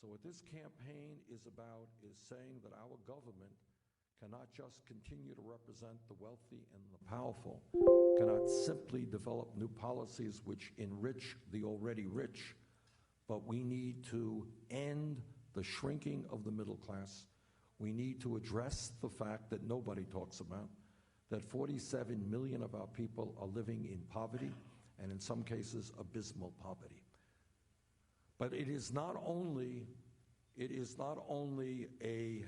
So what this campaign is about is saying that our government cannot just continue to represent the wealthy and the powerful, cannot simply develop new policies which enrich the already rich, but we need to end the shrinking of the middle class. We need to address the fact that nobody talks about, that 47 million of our people are living in poverty, and in some cases, abysmal poverty. But it is not only a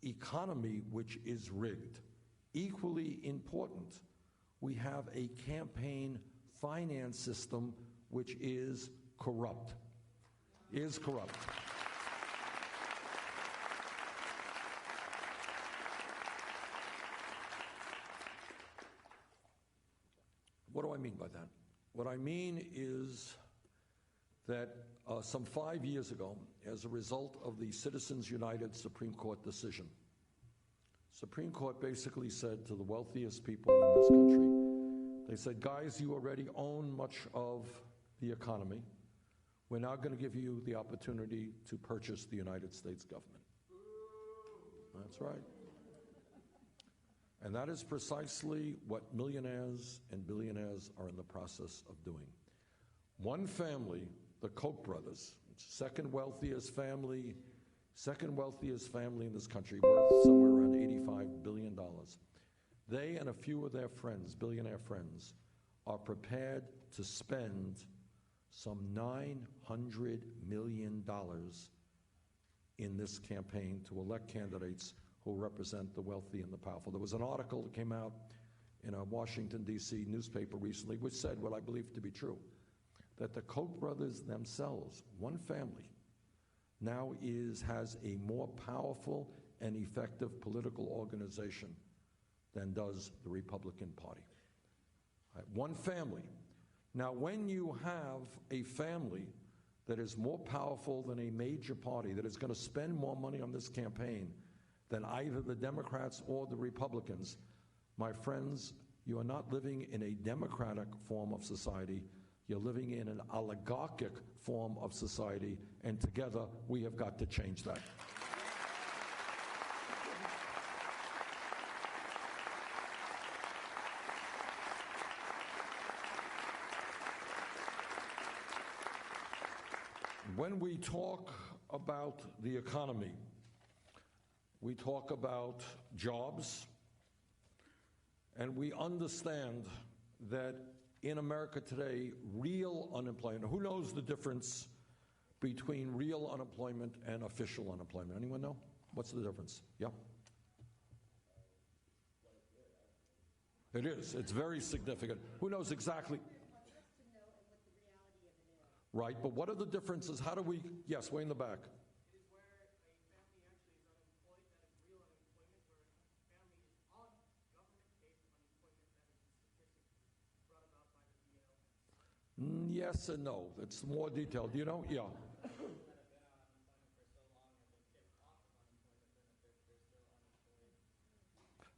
economy which is rigged. Equally important, we have a campaign finance system which is corrupt. What do I mean by that? What I mean is that some 5 years ago, as a result of the Citizens United Supreme Court decision, Supreme Court basically said to the wealthiest people in this country, they said, guys, you already own much of the economy. We're now going to give you the opportunity to purchase the United States government. That's right. And that is precisely what millionaires and billionaires are in the process of doing. One family, the Koch brothers, second wealthiest family in this country, worth somewhere around $85 billion. They and a few of their friends, billionaire friends, are prepared to spend some $900 million in this campaign to elect candidates who represent the wealthy and the powerful. There was an article that came out in a Washington, D.C. newspaper recently which said what I believe to be true, that the Koch brothers themselves, one family, now has a more powerful and effective political organization than does the Republican Party. Right? One family. Now, when you have a family that is more powerful than a major party, that is going to spend more money on this campaign than either the Democrats or the Republicans, my friends, you are not living in a democratic form of society. You're living in an oligarchic form of society, and together we have got to change that. When we talk about the economy, we talk about jobs, and we understand that in America today, real unemployment, who knows the difference between real unemployment and official unemployment? Anyone know? What's the difference? Yeah? It is. It's very significant. Who knows exactly? Right, but what are the differences? How do we, yes, way in the back. Yes and no. It's more detailed. Do you know? Yeah. All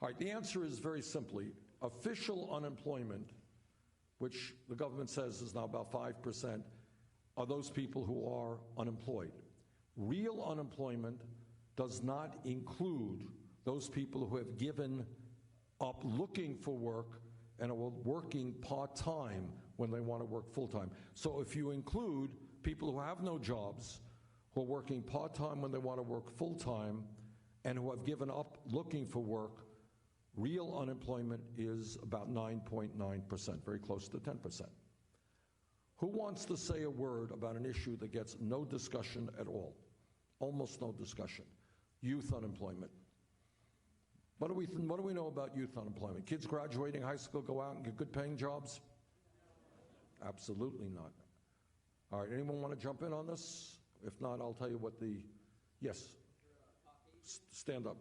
right, the answer is very simply, official unemployment, which the government says is now about 5%, are those people who are unemployed. Real unemployment does not include those people who have given up looking for work and are working part-time when they want to work full-time. So if you include people who have no jobs, who are working part-time when they want to work full-time, and who have given up looking for work, real unemployment is about 9.9%, very close to 10%. Who wants to say a word about an issue that gets no discussion at all? Almost no discussion. Youth unemployment. What do we know about youth unemployment? Kids graduating high school go out and get good paying jobs? Absolutely not. All right, anyone want to jump in on this? If not, I'll tell you what the, yes, stand up.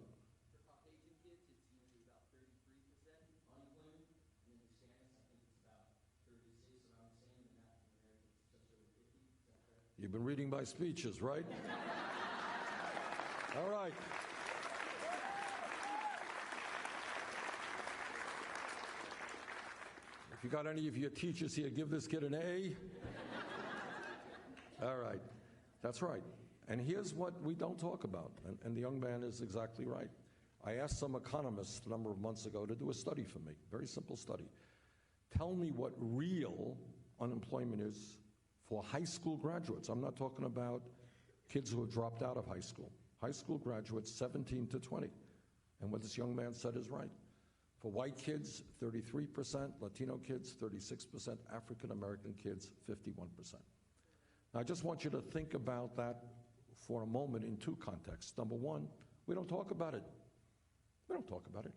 You've been reading my speeches, right? All right. If you got any of your teachers here, give this kid an A. All right. That's right. And here's what we don't talk about, and the young man is exactly right. I asked some economists a number of months ago to do a study for me, very simple study. Tell me what real unemployment is for high school graduates. I'm not talking about kids who have dropped out of high school. High school graduates, 17 to 20. And what this young man said is right. For white kids, 33%, Latino kids, 36%, African American kids, 51%. Now, I just want you to think about that for a moment in two contexts. Number one, we don't talk about it. We don't talk about it.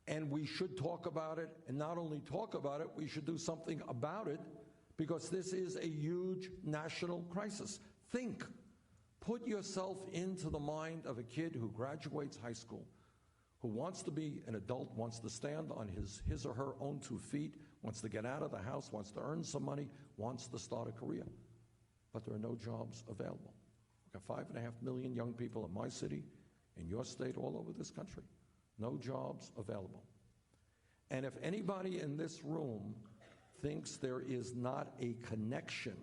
And we should talk about it, and not only talk about it, we should do something about it, because this is a huge national crisis. Think, put yourself into the mind of a kid who graduates high school, who wants to be an adult, wants to stand on his or her own 2 feet, wants to get out of the house, wants to earn some money, wants to start a career. But there are no jobs available. We've got 5.5 million young people in my city, in your state, all over this country. No jobs available. And if anybody in this room thinks there is not a connection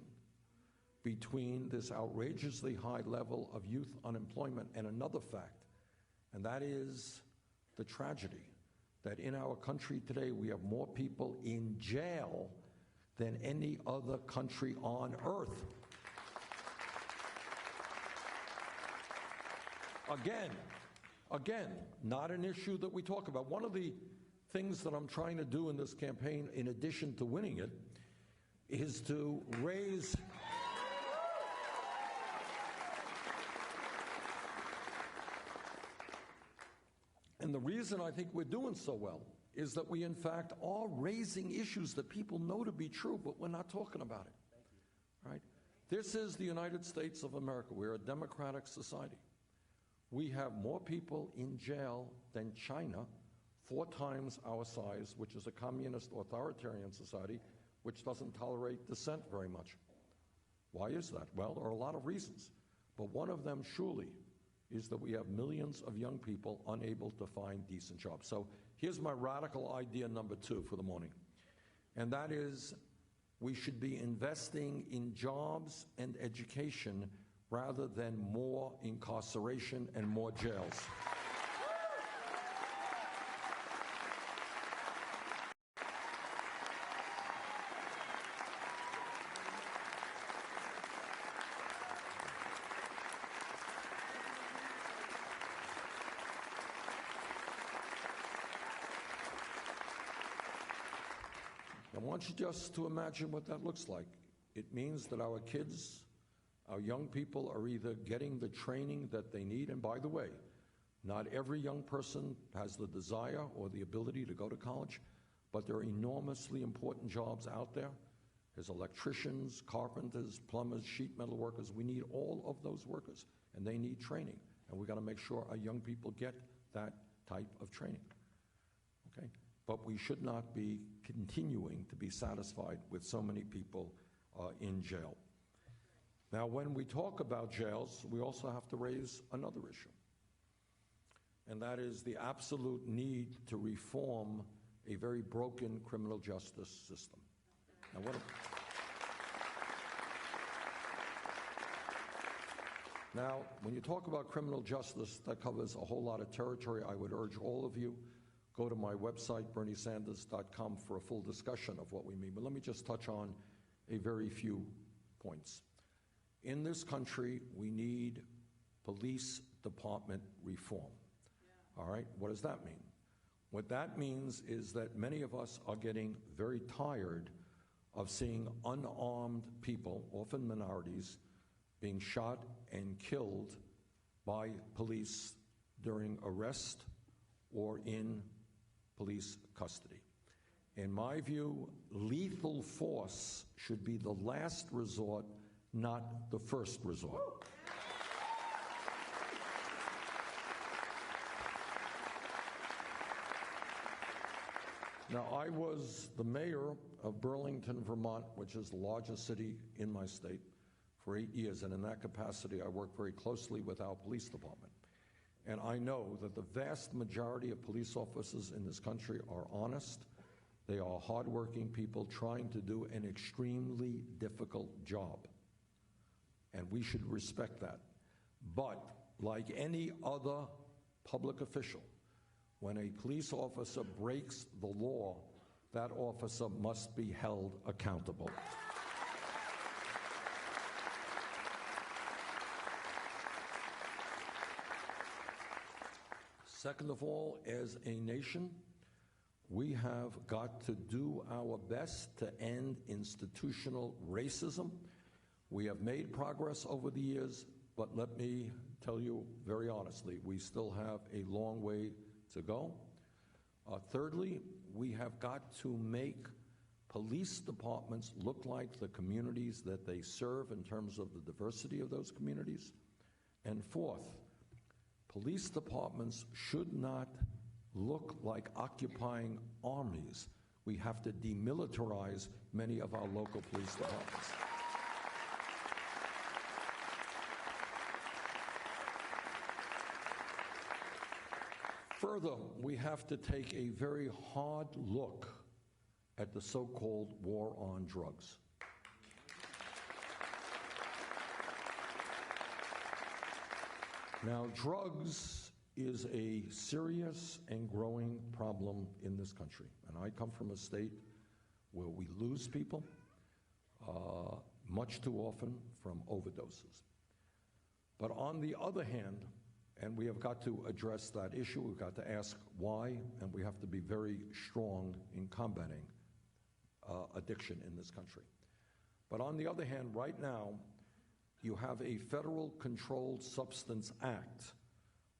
between this outrageously high level of youth unemployment and another fact, and that is the tragedy that in our country today we have more people in jail than any other country on earth. Again, not an issue that we talk about. One of the things that I'm trying to do in this campaign, in addition to winning it, is to raise and the reason I think we're doing so well is that we in fact are raising issues that people know to be true, but we're not talking about it. Right? This is the United States of America. We're a democratic society. We have more people in jail than China, 4 times our size, which is a communist authoritarian society which doesn't tolerate dissent very much. Why is that? Well, there are a lot of reasons, but one of them surely is that we have millions of young people unable to find decent jobs. So here's my radical idea number 2 for the morning, and that is we should be investing in jobs and education rather than more incarceration and more jails. I want you just to imagine what that looks like. It means that our kids, our young people, are either getting the training that they need, and by the way, not every young person has the desire or the ability to go to college, but there are enormously important jobs out there. There's electricians, carpenters, plumbers, sheet metal workers. We need all of those workers, and they need training, and we've got to make sure our young people get that type of training. Okay? But we should not be continuing to be satisfied with so many people in jail. Now, when we talk about jails, we also have to raise another issue, and that is the absolute need to reform a very broken criminal justice system. Now, when you talk about criminal justice, that covers a whole lot of territory. I would urge all of you, go to my website, berniesanders.com, for a full discussion of what we mean. But let me just touch on a very few points. In this country, we need police department reform. All right? What does that mean? What that means is that many of us are getting very tired of seeing unarmed people, often minorities, being shot and killed by police during arrest or in police custody. In my view, lethal force should be the last resort, not the first resort. Now, I was the mayor of Burlington, Vermont, which is the largest city in my state, for 8 years, and in that capacity, I worked very closely with our police department. And I know that the vast majority of police officers in this country are honest. They are hardworking people trying to do an extremely difficult job. And we should respect that. But like any other public official, when a police officer breaks the law, that officer must be held accountable. Second of all, as a nation, we have got to do our best to end institutional racism. We have made progress over the years, but let me tell you very honestly, we still have a long way to go. Thirdly, we have got to make police departments look like the communities that they serve in terms of the diversity of those communities. And fourth, police departments should not look like occupying armies. We have to demilitarize many of our local police departments. Further, we have to take a very hard look at the so-called war on drugs. Now, drugs is a serious and growing problem in this country. And I come from a state where we lose people much too often from overdoses. But on the other hand, and we have got to address that issue, we've got to ask why, and we have to be very strong in combating addiction in this country. But on the other hand, right now, you have a Federal Controlled Substance Act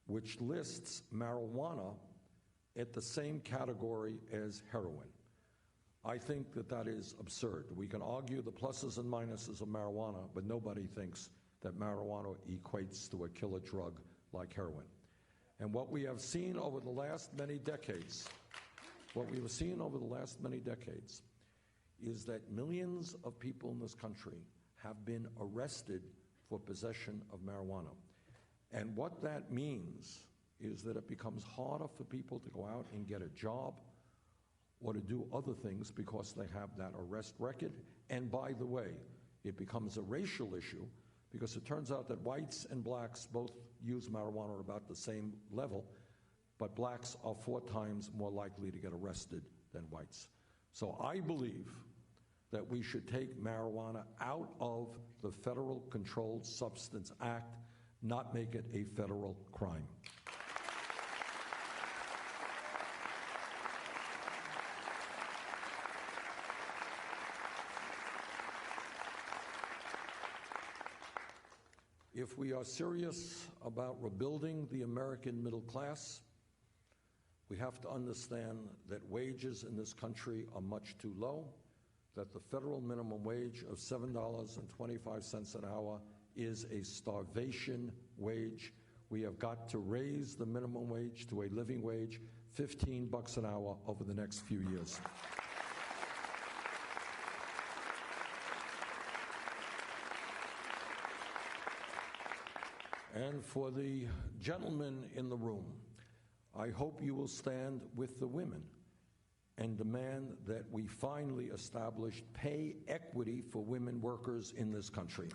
which lists marijuana at the same category as heroin. I think that that is absurd. We can argue the pluses and minuses of marijuana, but nobody thinks that marijuana equates to a killer drug like heroin. And what we have seen over the last many decades, is that millions of people in this country have been arrested for possession of marijuana. And what that means is that it becomes harder for people to go out and get a job or to do other things because they have that arrest record. And by the way, it becomes a racial issue because it turns out that whites and blacks both use marijuana at about the same level, but blacks are 4 times more likely to get arrested than whites. So I believe that we should take marijuana out of the Federal Controlled Substance Act, not make it a federal crime. If we are serious about rebuilding the American middle class, we have to understand that wages in this country are much too low, that the federal minimum wage of $7.25 an hour is a starvation wage. We have got to raise the minimum wage to a living wage, $15 an hour over the next few years. And for the gentlemen in the room, I hope you will stand with the women and demand that we finally establish pay equity for women workers in this country.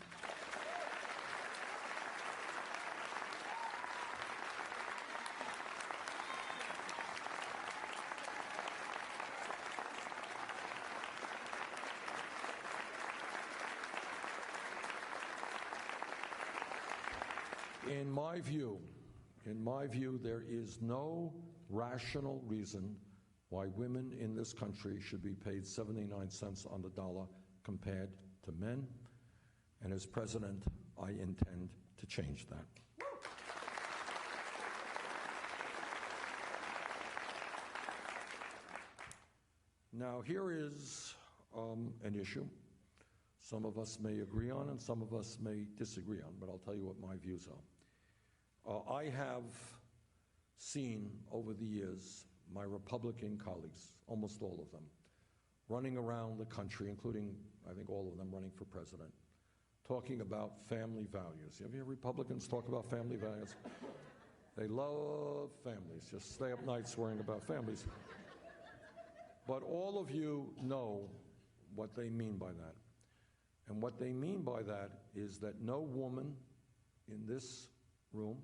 In my view, there is no rational reason why women in this country should be paid 79 cents on the dollar compared to men. And as president, I intend to change that. Now, here is an issue some of us may agree on and some of us may disagree on, but I'll tell you what my views are. I have seen over the years my Republican colleagues, almost all of them, running around the country, including, I think, all of them running for president, talking about family values. You ever hear Republicans talk about family values? They love families, just stay up nights worrying about families. But all of you know what they mean by that. And what they mean by that is that no woman in this room,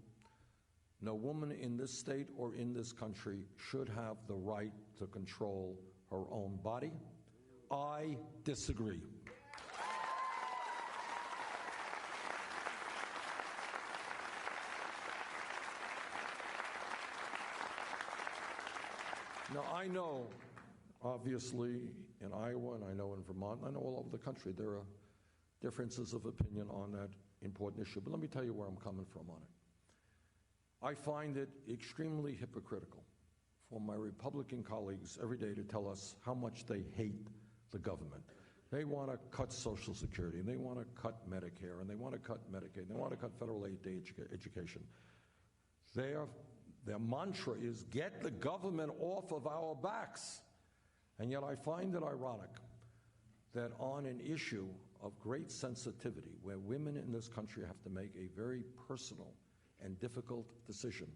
no woman in this state or in this country should have the right to control her own body. I disagree. Now, I know, obviously, in Iowa, and I know in Vermont, and I know all over the country, there are differences of opinion on that important issue. But let me tell you where I'm coming from on it. I find it extremely hypocritical for my Republican colleagues every day to tell us how much they hate the government. They want to cut Social Security, and they want to cut Medicare, and they want to cut Medicaid, and they want to cut federal aid to education. Their mantra is, get the government off of our backs. And yet I find it ironic that on an issue of great sensitivity, where women in this country have to make a very personal and difficult decision,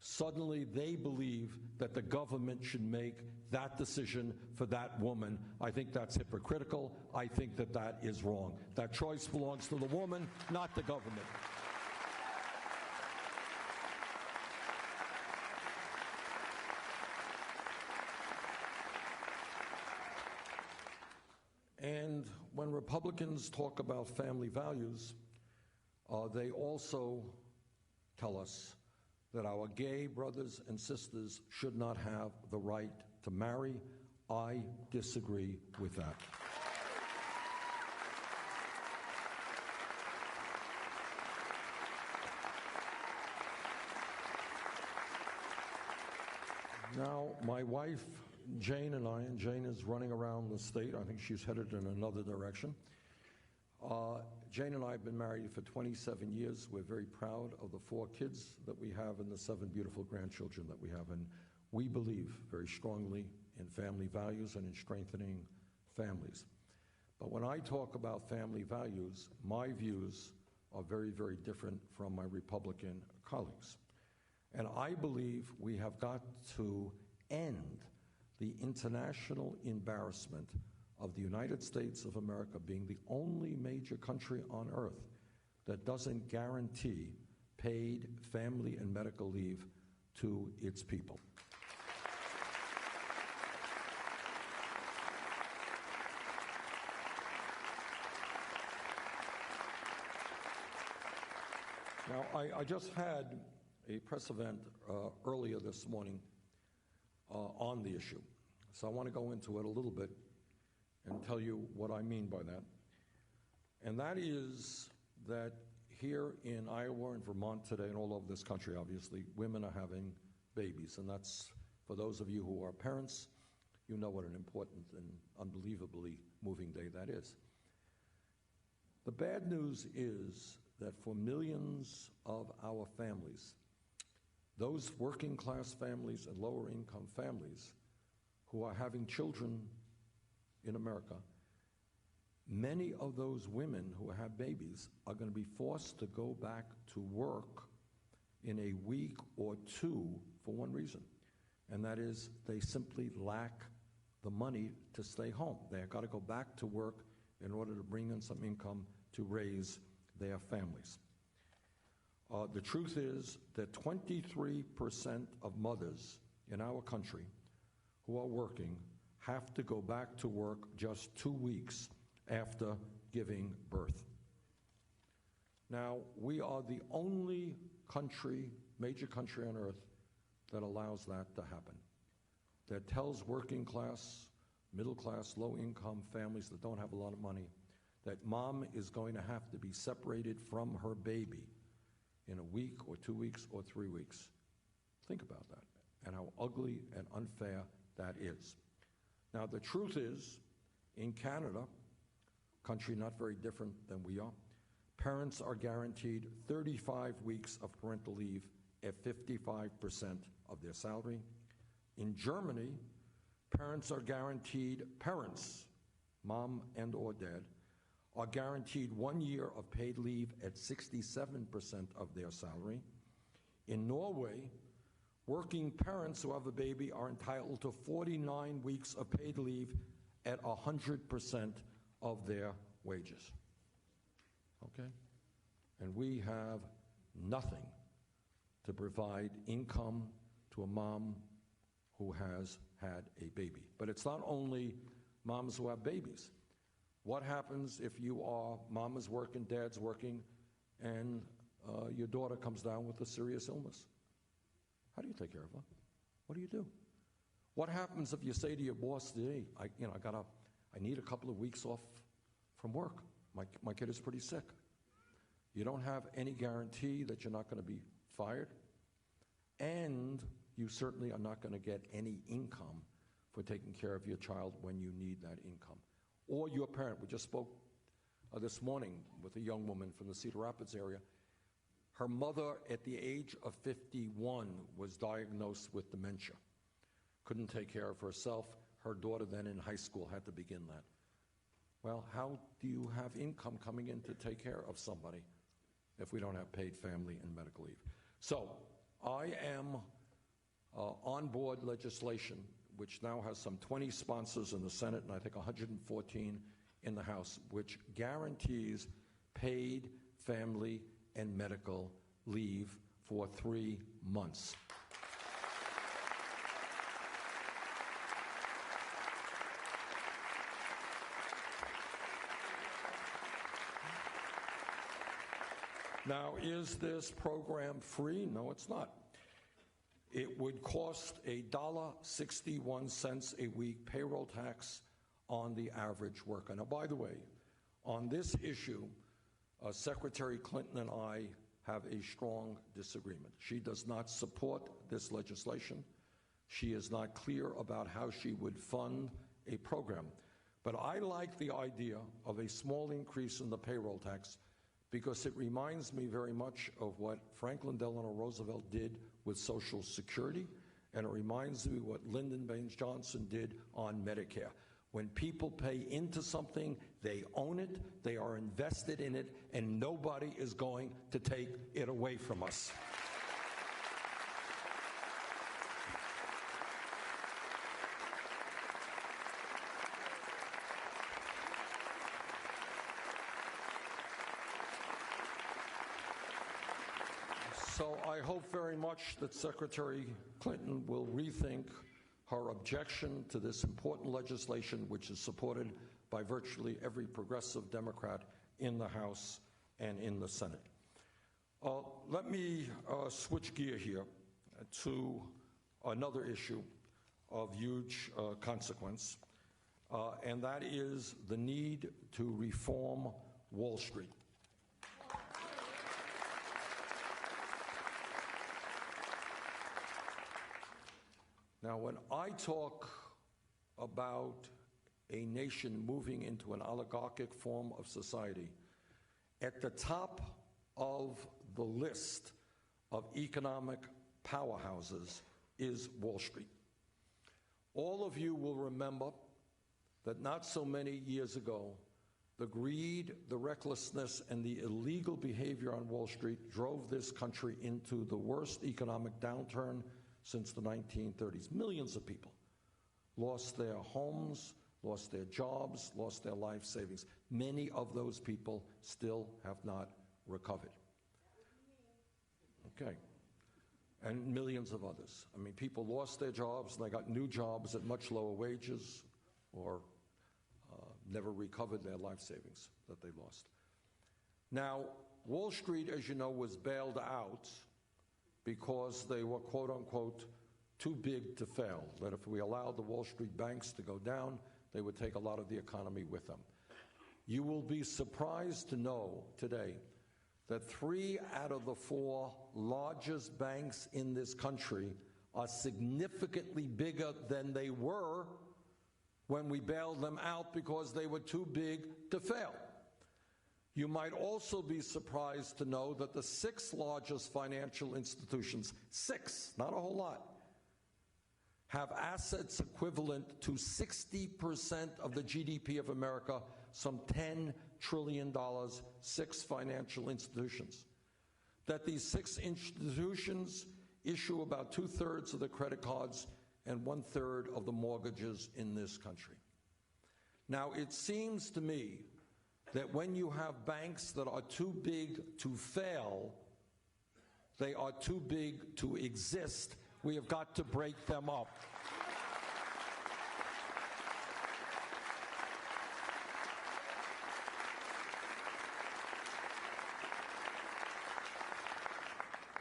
suddenly they believe that the government should make that decision for that woman. I think that's hypocritical. I think that that is wrong. That choice belongs to the woman, not the government. And when Republicans talk about family values, they also tell us that our gay brothers and sisters should not have the right to marry. I disagree with that. Now, my wife, Jane, and Jane is running around the state. I think she's headed in another direction. Jane and I have been married for 27 years. We're very proud of the 4 kids that we have and the 7 beautiful grandchildren that we have. And we believe very strongly in family values and in strengthening families. But when I talk about family values, my views are very, very different from my Republican colleagues. And I believe we have got to end the international embarrassment of the United States of America being the only major country on earth that doesn't guarantee paid family and medical leave to its people. Now, I just had a press event earlier this morning on the issue. So I want to go into it a little bit and tell you what I mean by that. And that is that here in Iowa and Vermont today, and all over this country, obviously, women are having babies. And that's, for those of you who are parents, you know what an important and unbelievably moving day that is. The bad news is that for millions of our families, those working class families and lower income families who are having children in America, many of those women who have babies are going to be forced to go back to work in a week or 2 for one reason, and that is they simply lack the money to stay home. They've got to go back to work in order to bring in some income to raise their families. The truth is that 23% of mothers in our country who are working have to go back to work just 2 weeks after giving birth. Now, we are the only country, major country on earth, that allows that to happen, that tells working class, middle class, low income families that don't have a lot of money that mom is going to have to be separated from her baby in a week or 2 weeks or 3 weeks. Think about that and how ugly and unfair that is. Now, the truth is, in Canada, a country not very different than we are, parents are guaranteed 35 weeks of parental leave at 55% of their salary. In Germany, parents, mom and or dad, are guaranteed 1 year of paid leave at 67% of their salary. In Norway, working parents who have a baby are entitled to 49 weeks of paid leave at 100% of their wages. okay? And we have nothing to provide income to a mom who has had a baby. But it's not only moms who have babies. What happens if you are, mom is working, dad's working, and your daughter comes down with a serious illness? How do you take care of her? What do you do? What happens if you say to your boss today, I need a couple of weeks off from work. My kid is pretty sick. You don't have any guarantee that you're not going to be fired, and you certainly are not going to get any income for taking care of your child when you need that income. Or your parent. We just spoke this morning with a young woman from the Cedar Rapids area. Her mother, at the age of 51, was diagnosed with dementia. Couldn't take care of herself. Her daughter then in high school had to begin that. Well, how do you have income coming in to take care of somebody if we don't have paid family and medical leave? So I am on board legislation, which now has some 20 sponsors in the Senate and I think 114 in the House, which guarantees paid family and medical leave for 3 months. Now, is this program free? No, it's not. It would cost $1.61 a week payroll tax on the average worker. Now, by the way, on this issue, Secretary Clinton and I have a strong disagreement. She does not support this legislation. She is not clear about how she would fund a program. But I like the idea of a small increase in the payroll tax because it reminds me very much of what Franklin Delano Roosevelt did with Social Security, and it reminds me what Lyndon Baines Johnson did on Medicare. When people pay into something, they own it, they are invested in it, and nobody is going to take it away from us. So I hope very much that Secretary Clinton will rethink her objection to this important legislation, which is supported by virtually every progressive Democrat in the House and in the Senate. Let me switch gear here to another issue of huge consequence, and that is the need to reform Wall Street. Now, when I talk about a nation moving into an oligarchic form of society, at the top of the list of economic powerhouses is Wall Street. All of you will remember that not so many years ago, the greed, the recklessness, and the illegal behavior on Wall Street drove this country into the worst economic downturn since the 1930s. Millions of people lost their homes, lost their jobs, lost their life savings. Many of those people still have not recovered. Okay. And millions of others. I mean, people lost their jobs, and they got new jobs at much lower wages or never recovered their life savings that they lost. Now, Wall Street, as you know, was bailed out because they were, quote unquote, too big to fail, that if we allowed the Wall Street banks to go down, they would take a lot of the economy with them. You will be surprised to know today that 3 out of the 4 largest banks in this country are significantly bigger than they were when we bailed them out because they were too big to fail. You might also be surprised to know that the 6 largest financial institutions, 6, not a whole lot, have assets equivalent to 60% of the GDP of America, some $10 trillion, 6 financial institutions. That these 6 institutions issue about 2/3 of the credit cards and 1/3 of the mortgages in this country. Now, it seems to me that when you have banks that are too big to fail, they are too big to exist. We have got to break them up.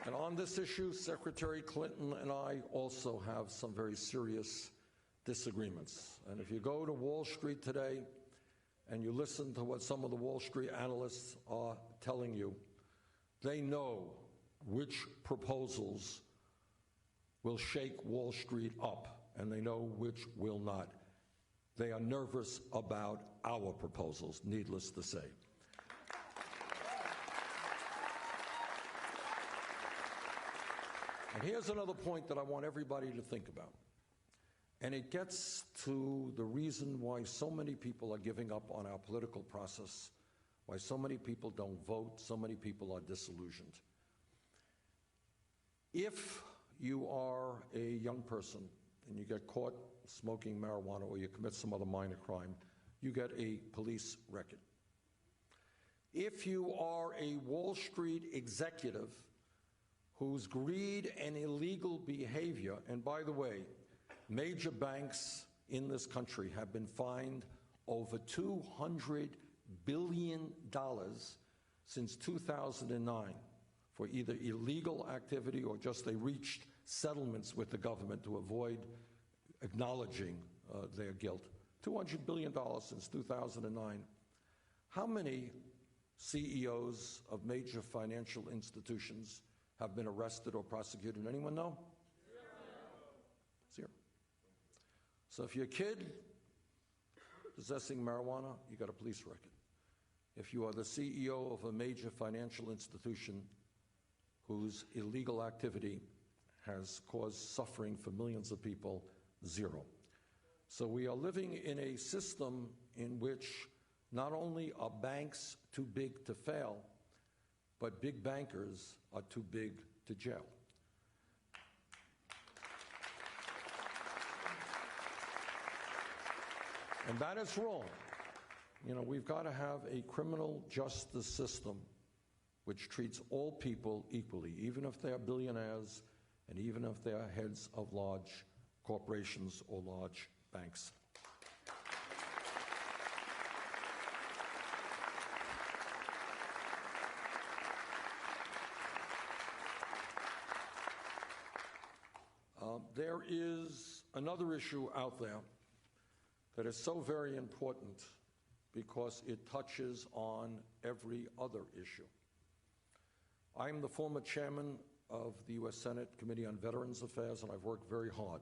And on this issue, Secretary Clinton and I also have some very serious disagreements. And if you go to Wall Street today and you listen to what some of the Wall Street analysts are telling you, they know which proposals will shake Wall Street up, and they know which will not. They are nervous about our proposals, needless to say. And here's another point that I want everybody to think about. And it gets to the reason why so many people are giving up on our political process, why so many people don't vote, so many people are disillusioned. If you are a young person and you get caught smoking marijuana or you commit some other minor crime, you get a police record. If you are a Wall Street executive whose greed and illegal behavior, and by the way, major banks in this country have been fined over $200 billion since 2009 for either illegal activity or just they reached settlements with the government to avoid acknowledging their guilt. $200 billion since 2009. How many CEOs of major financial institutions have been arrested or prosecuted? Anyone know? Zero. So if you're a kid possessing marijuana, you got a police record. If you are the CEO of a major financial institution whose illegal activity has caused suffering for millions of people, zero. So we are living in a system in which not only are banks too big to fail, but big bankers are too big to jail. And that is wrong. You know, we've got to have a criminal justice system which treats all people equally, even if they are billionaires and even if they are heads of large corporations or large banks. There is another issue out there that is so very important because it touches on every other issue. I am the former chairman of the U.S. Senate Committee on Veterans Affairs, and I've worked very hard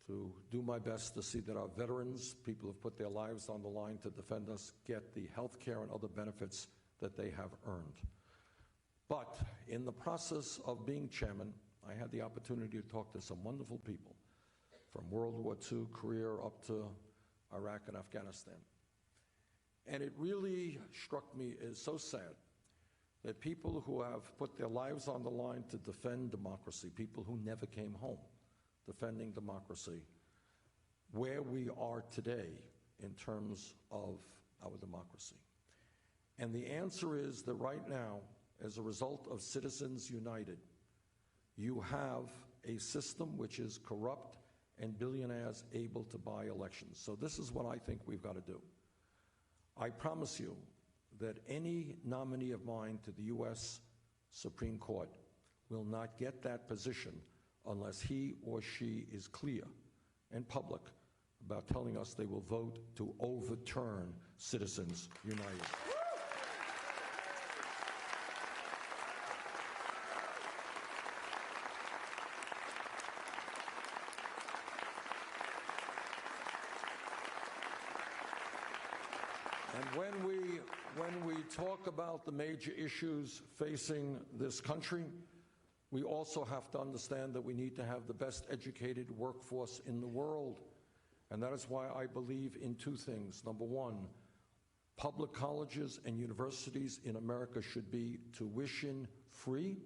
to do my best to see that our veterans, people who have put their lives on the line to defend us, get the health care and other benefits that they have earned. But in the process of being chairman, I had the opportunity to talk to some wonderful people from World War II, Korea, up to Iraq and Afghanistan. And it really struck me as so sad that people who have put their lives on the line to defend democracy, people who never came home defending democracy, where we are today in terms of our democracy. And the answer is that right now, as a result of Citizens United, you have a system which is corrupt and billionaires able to buy elections. So this is what I think we've got to do. I promise you that any nominee of mine to the U.S. Supreme Court will not get that position unless he or she is clear and public about telling us they will vote to overturn Citizens United. And when we talk about the major issues facing this country, we also have to understand that we need to have the best educated workforce in the world. And that is why I believe in two things. Number one, public colleges and universities in America should be tuition free.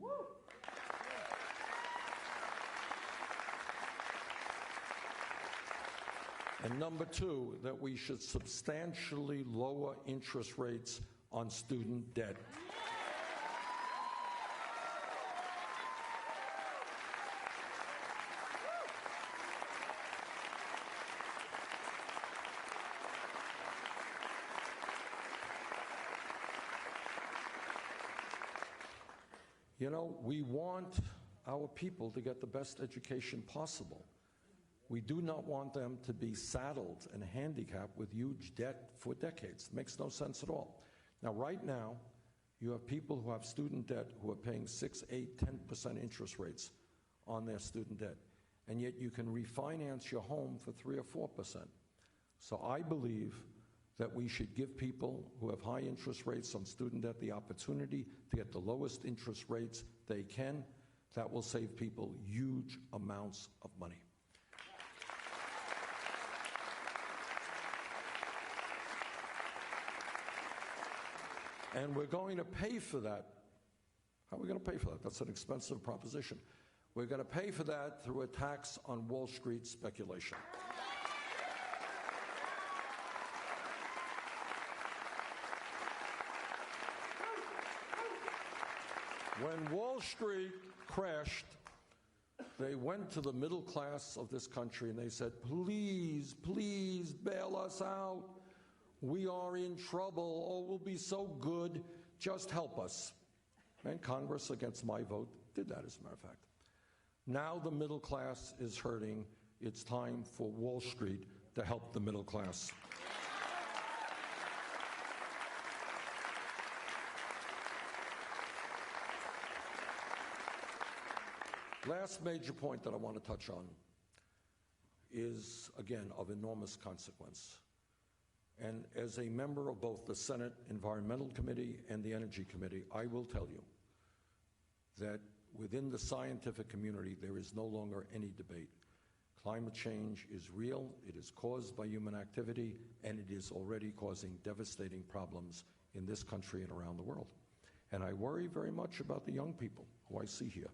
And number two, that we should substantially lower interest rates on student debt. You know, we want our people to get the best education possible. We do not want them to be saddled and handicapped with huge debt for decades. It makes no sense at all. Now, right now, you have people who have student debt who are paying 6, 8, 10% interest rates on their student debt, and yet you can refinance your home for 3 or 4%. So I believe that we should give people who have high interest rates on student debt the opportunity to get the lowest interest rates they can. That will save people huge amounts of money. And we're going to pay for that. How are we going to pay for that? That's an expensive proposition. We're going to pay for that through a tax on Wall Street speculation. When Wall Street crashed, they went to the middle class of this country and they said, please, please bail us out. We are in trouble. Oh, we'll be so good. Just help us. And Congress, against my vote, did that, as a matter of fact. Now the middle class is hurting. It's time for Wall Street to help the middle class. Last major point that I want to touch on is, again, of enormous consequence. And as a member of both the Senate Environmental Committee and the Energy Committee, I will tell you that within the scientific community, there is no longer any debate. Climate change is real, it is caused by human activity, and it is already causing devastating problems in this country and around the world. And I worry very much about the young people who I see here,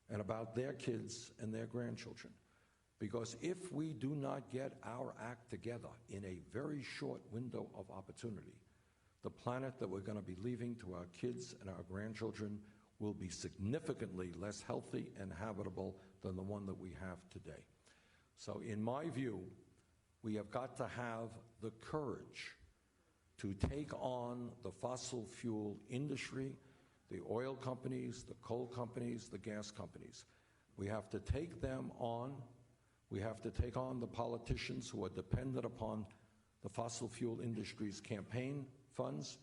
and about their kids and their grandchildren. Because if we do not get our act together in a very short window of opportunity, the planet that we're going to be leaving to our kids and our grandchildren will be significantly less healthy and habitable than the one that we have today. So in my view, we have got to have the courage to take on the fossil fuel industry, the oil companies, the coal companies, the gas companies. We have to take them on. We have to take on the politicians who are dependent upon the fossil fuel industry's campaign funds,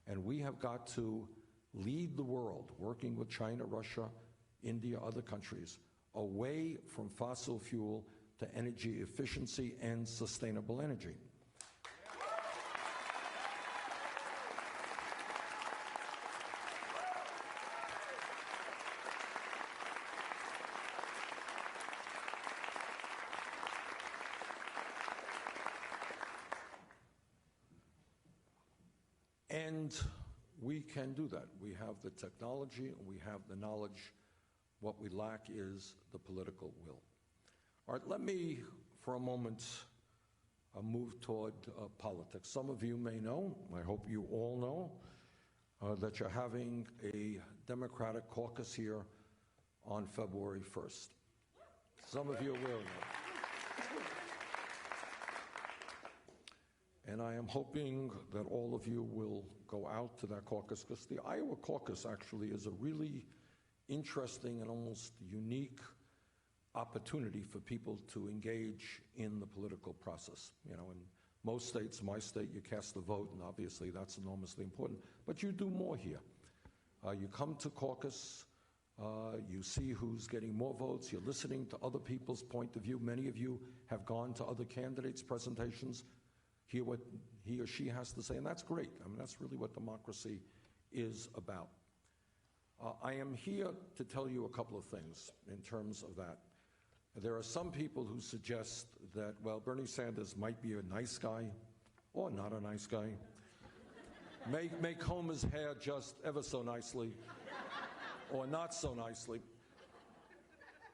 and we have got to lead the world, working with China, Russia, India, other countries, away from fossil fuel to energy efficiency and sustainable energy. And we can do that. We have the technology, and we have the knowledge. What we lack is the political will. All right, let me, for a moment, move toward politics. Some of you may know, I hope you all know, that you're having a Democratic caucus here on February 1st. Some of you are aware of that. And I am hoping that all of you will go out to that caucus, because the Iowa caucus actually is a really interesting and almost unique opportunity for people to engage in the political process. You know, in most states, my state, you cast the vote, and obviously that's enormously important. But you do more here. You come to caucus, you see who's getting more votes, you're listening to other people's point of view. Many of you have gone to other candidates' presentations, hear what he or she has to say, and that's great. I mean, that's really what democracy is about. I am here to tell you a couple of things in terms of that. There are some people who suggest that, well, Bernie Sanders might be a nice guy or not a nice guy, may comb his hair just ever so nicely or not so nicely.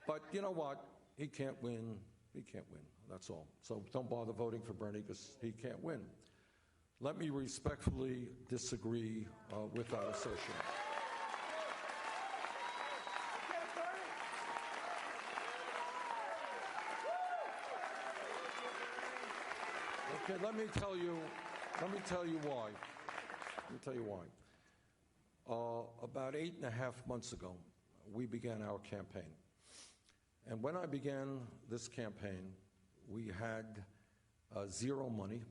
But you know what? He can't win He can't win, that's all. So don't bother voting for Bernie because he can't win. Let me respectfully disagree with that assertion. Okay, let me tell you why. About 8.5 months ago, we began our campaign. And when I began this campaign, we had zero money.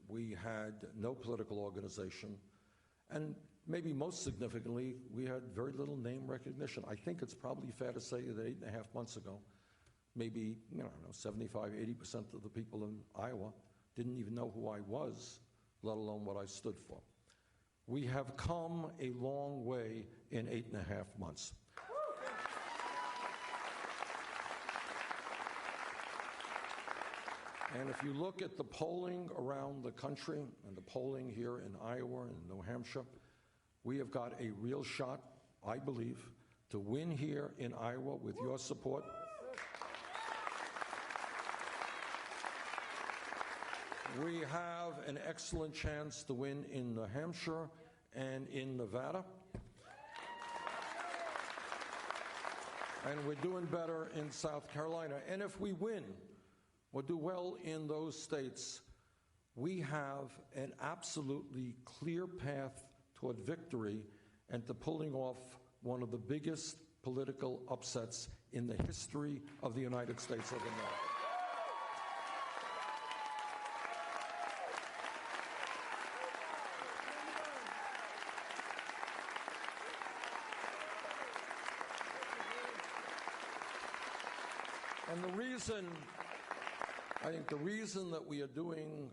We had no political organization. And maybe most significantly, we had very little name recognition. I think it's probably fair to say that 8.5 months ago, maybe, 75, 80% of the people in Iowa didn't even know who I was, let alone what I stood for. We have come a long way in 8.5 months. And if you look at the polling around the country and the polling here in Iowa and New Hampshire, we have got a real shot, I believe, to win here in Iowa with your support. We have an excellent chance to win in New Hampshire and in Nevada. And we're doing better in South Carolina. And if we win or do well in those states, we have an absolutely clear path toward victory and to pulling off one of the biggest political upsets in the history of the United States of America. And I think the reason that we are doing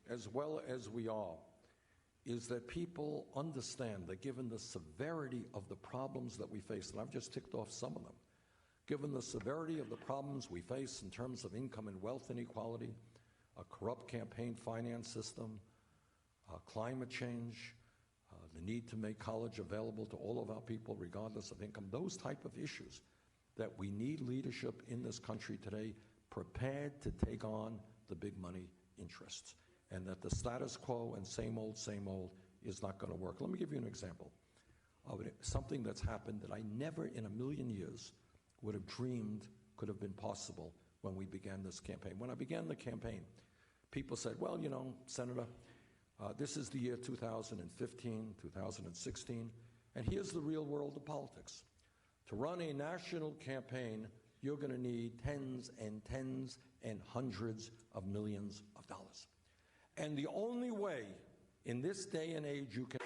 as well as we are is that people understand that given the severity of the problems that we face, and I've just ticked off some of them, given the severity of the problems we face in terms of income and wealth inequality, a corrupt campaign finance system, climate change, the need to make college available to all of our people regardless of income, those type of issues, that we need leadership in this country today prepared to take on the big money interests, and that the status quo and same old is not going to work. Let me give you an example of something that's happened that I never in a million years would have dreamed could have been possible when we began this campaign. When I began the campaign, people said, well, Senator, this is the year 2015, 2016, and here's the real world of politics. To run a national campaign, you're going to need tens and hundreds of millions of dollars. And the only way in this day and age you can...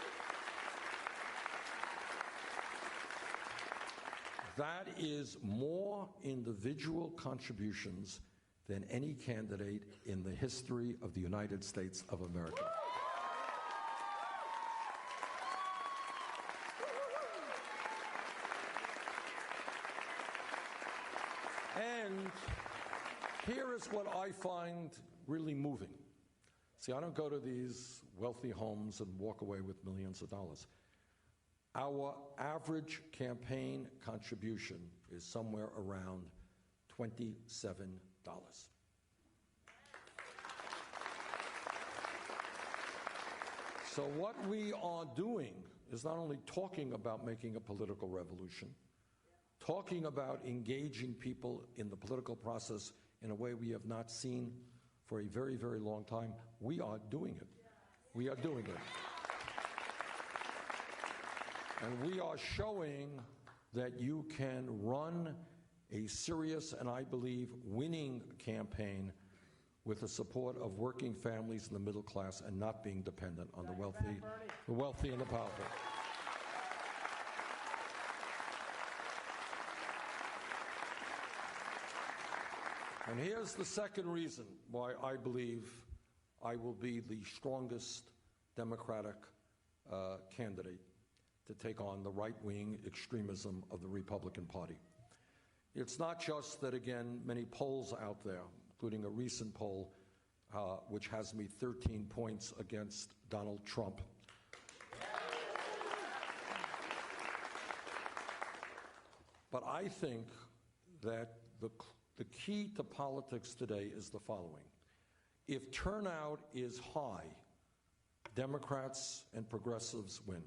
That is more individual contributions than any candidate in the history of the United States of America. And here is what I find really moving. See, I don't go to these wealthy homes and walk away with millions of dollars. Our average campaign contribution is somewhere around $27. So what we are doing is not only talking about making a political revolution, talking about engaging people in the political process in a way we have not seen for a very, very long time. We are doing it. We are doing it. And we are showing that you can run a serious and, I believe, winning campaign with the support of working families in the middle class and not being dependent on the wealthy and the powerful. And here's the second reason why I believe I will be the strongest Democratic candidate to take on the right-wing extremism of the Republican Party. It's not just that, again, many polls out there, including a recent poll, which has me 13 points against Donald Trump. But I think that the key to politics today is the following. If turnout is high, Democrats and progressives win.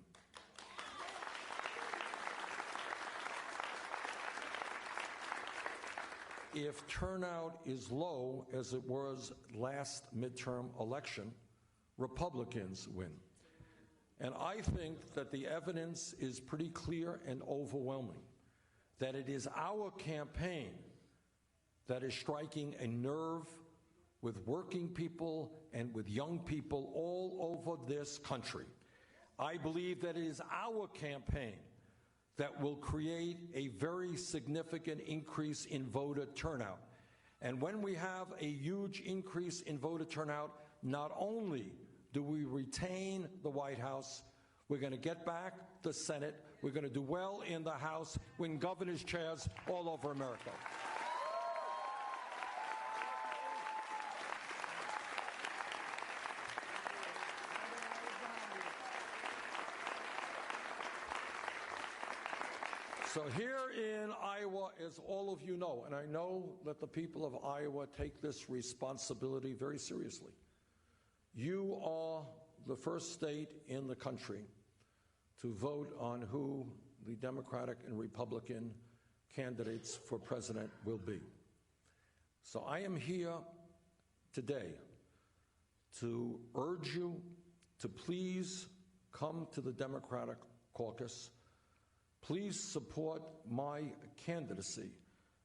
If turnout is low, as it was last midterm election, Republicans win. And I think that the evidence is pretty clear and overwhelming, that it is our campaign that is striking a nerve with working people and with young people all over this country. I believe that it is our campaign that will create a very significant increase in voter turnout. And when we have a huge increase in voter turnout, not only do we retain the White House, we're going to get back the Senate, we're going to do well in the House, win governor's chairs all over America. So here in Iowa, as all of you know, and I know that the people of Iowa take this responsibility very seriously, you are the first state in the country to vote on who the Democratic and Republican candidates for president will be. So I am here today to urge you to please come to the Democratic caucus. Please support my candidacy,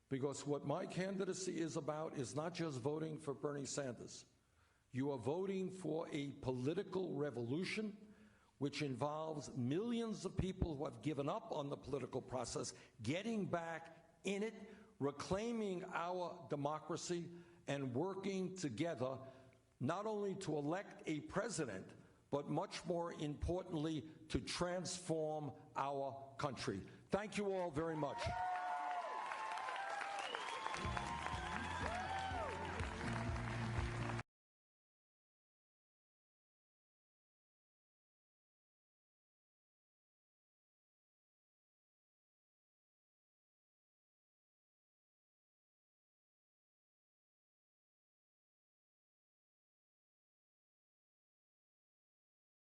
because what my candidacy is about is not just voting for Bernie Sanders. You are voting for a political revolution which involves millions of people who have given up on the political process, getting back in it, reclaiming our democracy, and working together not only to elect a president, but much more importantly, to transform our country. Thank you all very much.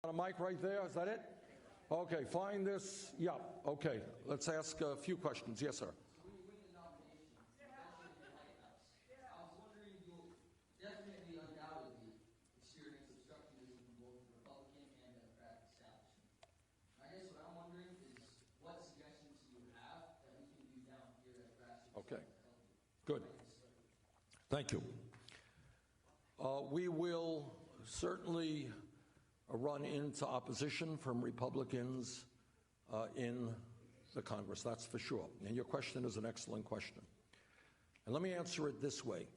A mic right there, is that it? Okay, find this. Yeah, okay. Let's ask a few questions. Yes, sir. When you win the nomination, especially in the White House, I was wondering, you'll definitely, undoubtedly experience obstructionism from both the Republican and Democratic establishment. I guess what I'm wondering is what suggestions do you have that we can do down here at grassroots? Okay, good. Thank you. We will certainly run into opposition from Republicans in the Congress, that's for sure. And your question is an excellent question. And let me answer it this way.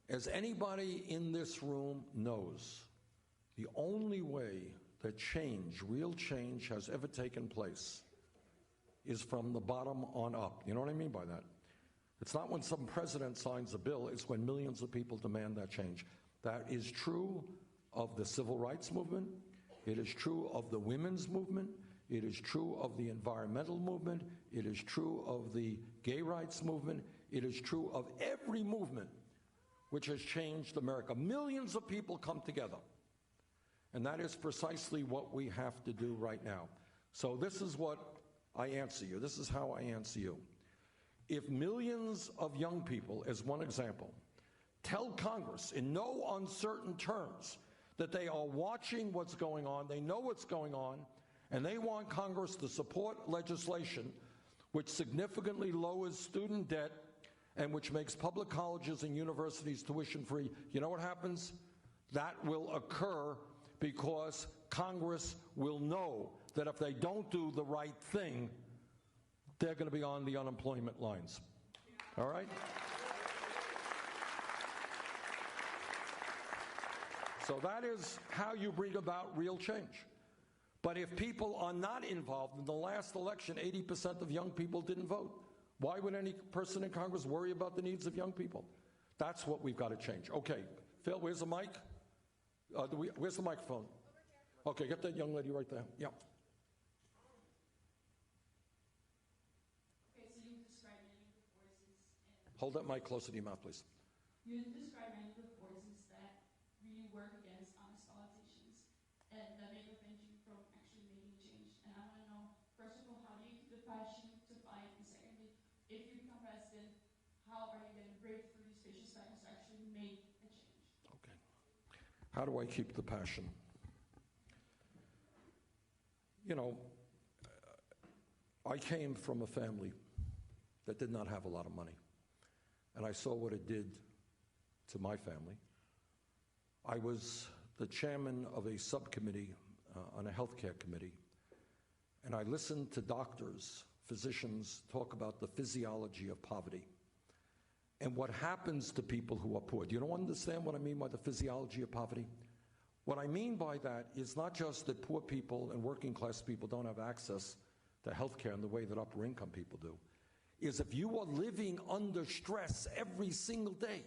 As anybody in this room knows, the only way that change, real change, has ever taken place is from the bottom on up. You know what I mean by that? It's not when some president signs a bill, it's when millions of people demand that change. That is true of the civil rights movement, it is true of the women's movement, it is true of the environmental movement, it is true of the gay rights movement, it is true of every movement which has changed America. Millions of people come together, and that is precisely what we have to do right now. So this is what I answer you. This is how I answer you. If millions of young people, as one example, tell Congress in no uncertain terms that they are watching what's going on, they know what's going on, and they want Congress to support legislation which significantly lowers student debt and which makes public colleges and universities tuition-free, you know what happens? That will occur because Congress will know that if they don't do the right thing, they're going to be on the unemployment lines. All right? So that is how you bring about real change. But if people are not involved, in the last election, 80% of young people didn't vote. Why would any person in Congress worry about the needs of young people? That's what we've got to change. Okay, Phil, where's the mic? Where's the microphone? Okay, get that young lady right there. Yeah. Okay, so you described many voices and Hold that mic closer to your mouth, please. You describe many of the forces that really work against honest politicians and that may prevent you from actually making change. And I want to know, first of all, how do you keep the passion to fight? And secondly, if you become president, how are you going to break through these vicious cycles to actually make a change? Okay. How do I keep the passion? You know, I came from a family that did not have a lot of money. And I saw what it did to my family. I was the chairman of a subcommittee on a healthcare committee, and I listened to doctors, physicians talk about the physiology of poverty and what happens to people who are poor. Do you don't understand what I mean by the physiology of poverty? What I mean by that is not just that poor people and working class people don't have access to healthcare in the way that upper income people do, is if you are living under stress every single day,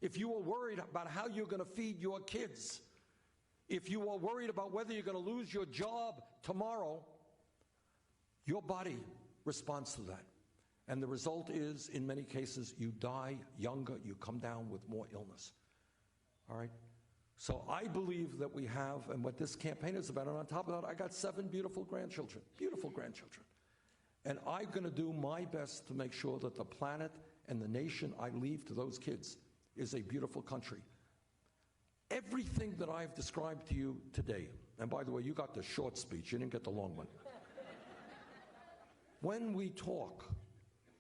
if you are worried about how you're going to feed your kids, if you are worried about whether you're going to lose your job tomorrow, your body responds to that. And the result is, in many cases, you die younger, you come down with more illness. All right? So I believe that we have, and what this campaign is about, and on top of that, I got 7 beautiful grandchildren. And I'm going to do my best to make sure that the planet and the nation I leave to those kids is a beautiful country. Everything that I've described to you today, and by the way, you got the short speech, you didn't get the long one. When we talk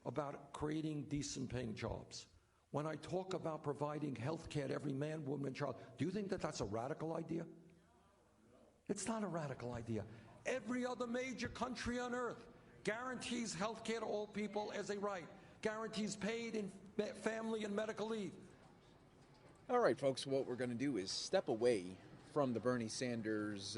about creating decent paying jobs, when I talk about providing health care to every man, woman, and child, do you think that that's a radical idea? It's not a radical idea. Every other major country on earth guarantees health care to all people as a right, guarantees paid in family and medical leave. All right, folks, what we're going to do is step away from the Bernie Sanders